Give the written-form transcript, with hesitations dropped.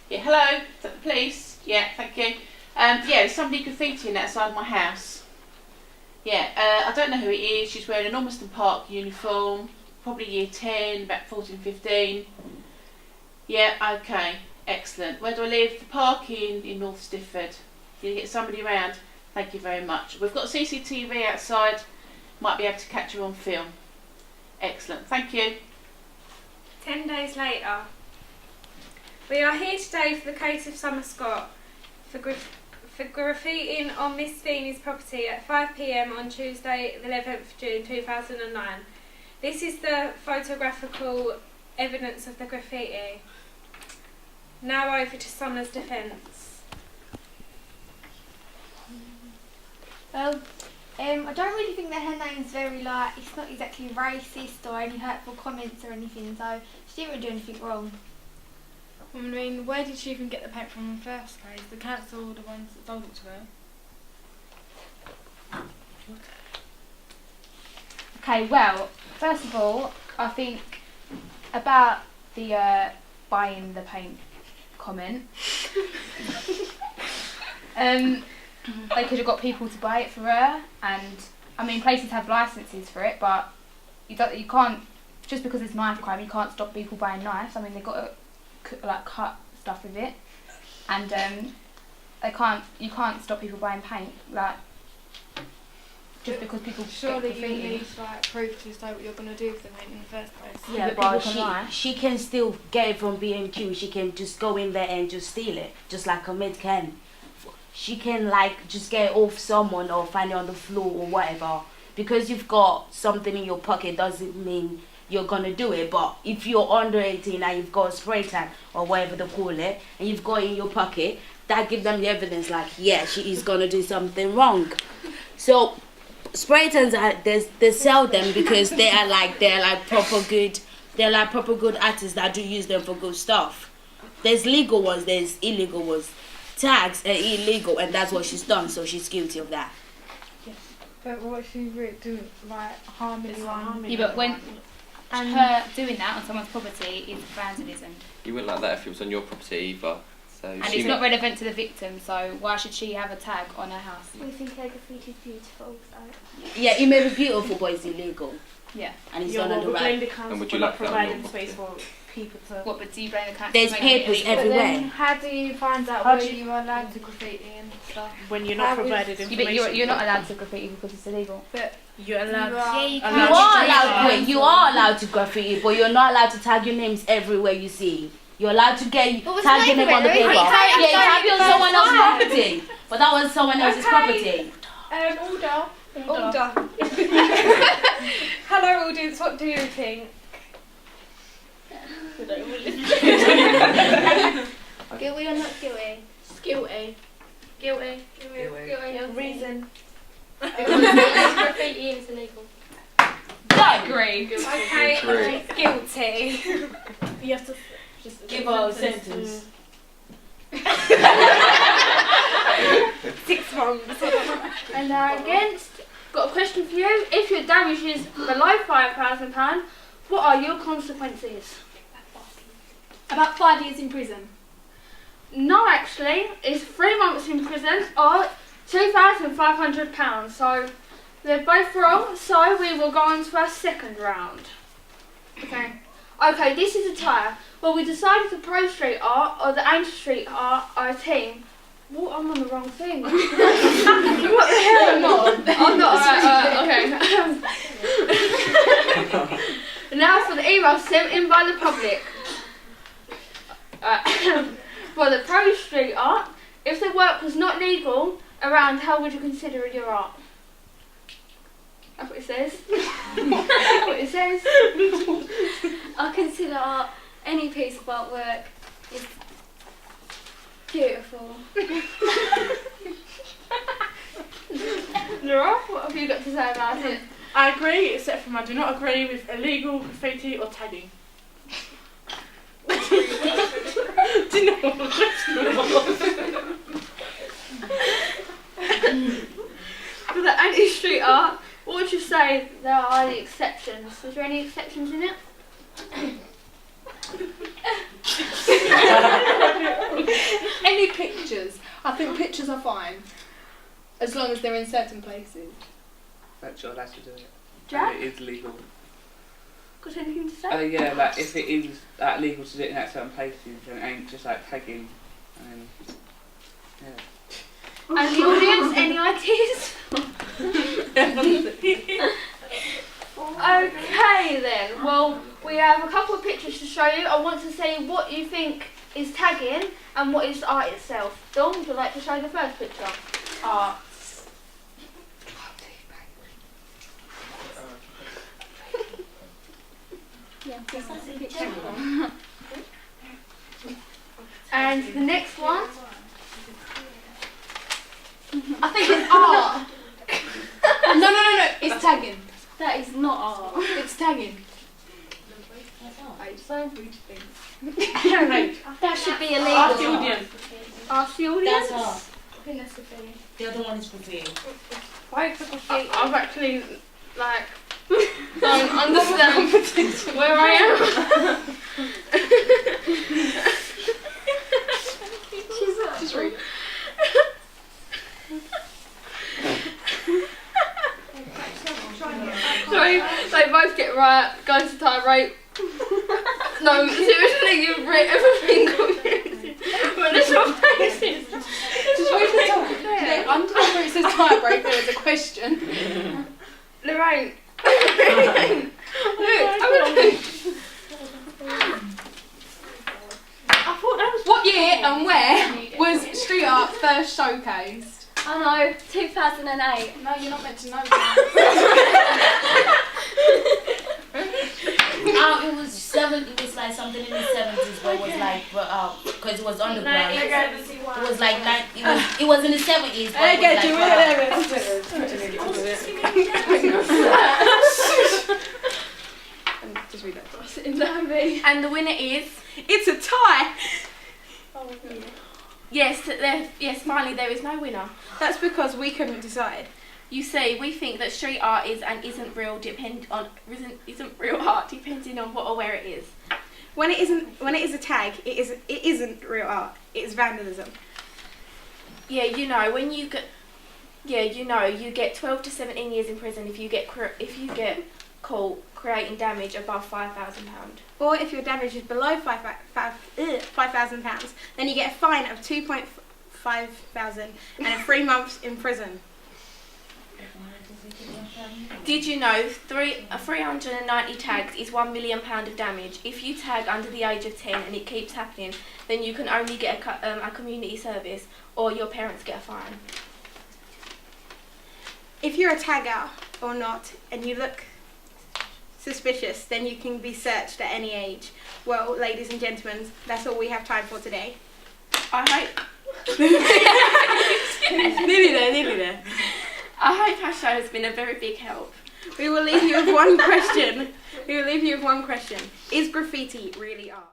Yeah, hello, is that the police? Yeah, thank you. Yeah, there's somebody graffitiing outside my house. Yeah, I don't know who it is. She's wearing an Ormiston Park uniform, probably year 10, about 14, 15. Yeah, okay, excellent. Where do I live? The park in North Stifford. Can you get somebody around? Thank you very much. We've got CCTV outside. Might be able to catch her on film. Excellent, thank you. 10 days later. We are here today for the case of Summer Scott for graffitiing on Miss Feeney's property at 5 p.m. on Tuesday the 11th June 2009. This is the photographical evidence of the graffiti. Now over to Summer's defence. Well, I don't really think that her name's very, it's not exactly racist or any hurtful comments or anything, so she didn't really do anything wrong. I mean, where did she even get the paint from in the first place? The council were the ones that sold it to her. Okay, well, first of all, I think about the buying the paint comment. They could have got people to buy it for her, and I mean, places have licenses for it, but you can't, just because it's knife crime, you can't stop people buying knives. I mean, they've got to cut stuff with it, and you can't stop people buying paint, just because people surely get you graffiti. need proof to say what you're going to do with the paint in the first place. Yeah, but she can still get it from B&Q. She can just go in there and just steal it, just like a mid can. She can just get it off someone or find it on the floor or whatever. Because you've got something in your pocket doesn't mean you're gonna do it. But if you're under 18 and you've got a spray tan or whatever they call it, and you've got it in your pocket, that gives them the evidence yeah, she is gonna do something wrong. So spray tans they sell them because they're proper good artists that do use them for good stuff. There's legal ones, there's illegal ones. Tags are illegal, and that's what she's done, so she's guilty of that. But what she really do, harm anyone? Yeah, but when her doing that on someone's property is vandalism. You wouldn't like that if it was on your property either. So And it's not relevant to the victim, so why should she have a tag on her house? We think her graffiti is beautiful, so... Yeah, it may be beautiful, but it's illegal. Yeah. And it's done on the right. And would you like that on your space for people to... What, but do you blame the council? There's for making it papers illegal? everywhere. But then how do you find out whether you are allowed to graffiti and stuff? When you're not provided information. Yeah, but you're not allowed to graffiti because it's illegal. But you're allowed. You are allowed to graffiti, but you're not allowed to tag your names everywhere you see. You're allowed to tag your name on the paper. Yeah, you tag it on someone else's property. But that was someone else's property. Order. Hello audience, what do you think? Guilty or not guilty? Guilty. Guilty. Reason. Graffiti is illegal. I agree. Okay, guilty. You have to Just give her a sentence. 6 months. And against, got a question for you. If your damage is below £5,000, what are your consequences? About 5 years in prison. No, actually, it's 3 months in prison or £2,500. So they're both wrong. So we will go on to our second round. Okay, this is a tie. Well, we decided the Pro Street Art or the Aim Street Art are a team. What? I'm on the wrong thing. What the hell? I'm not. Alright, okay. Now for the email sent in by the public. For the Pro Street Art, if the work was not legal around, how would you consider it your art? That's what it says. That's what it says. I consider art, any piece of artwork, is beautiful. Laura, what have you got to say about it? I agree, except for I do not agree with illegal graffiti or tagging. Do you know what For the anti-street art, what would you say there are the exceptions? Is there any exceptions in it? any pictures. I think pictures are fine, as long as they're in certain places. That's your allowed to do it. Jack? And it is legal. Got anything to say? Yeah, like if it is legal to do it in that certain places, and it ain't just like tagging, and yeah. And the audience, any ideas? Okay then, well we have a couple of pictures to show you. I want to say what you think is tagging and what is art itself. Dawn, would you like to show the first picture? Art. And the next one? I think it's art. No, it's tagging. That is not art. It's tagging. That should be illegal. Ask the audience. Ask the audience? That's art. I think that's graffiti. The other one is graffiti. Wait for graffiti. I've actually, like, don't understand where I am. Just read. Sorry, they both get right, go to tirade. No, seriously, you've written everything confusing. But there's your faces. Just read the top. Yeah, under where it says tiebreaker, there's a question. Lorraine. Look, have a look. I thought that was What year and where was street art first showcased? I know, 2008. No, you're not meant to know that. It was like something in the 70s, but it was like, because it was underground. It was like, it was in the 70s, but Just read that. And the winner is... It's a tie. Yes, Smiley, there is no winner. That's because we couldn't decide. You see, we think that street art is and isn't real art depending on what or where it is. When it is a tag, it isn't real art. It's vandalism. Yeah, you know, when you get, you get 12 to 17 years in prison if you get caught creating damage above £5,000. Or if your damage is below £5,000, then you get a fine of £2,500 and 3 months in prison. Did you know 390 tags is £1 million of damage? If you tag under the age of 10 and it keeps happening, then you can only get a community service or your parents get a fine. If you're a tagger or not and you look suspicious, then you can be searched at any age. Well, ladies and gentlemen, that's all we have time for today. I hope Nearly there. our show has been a very big help. We will leave you with one question. Is graffiti really art?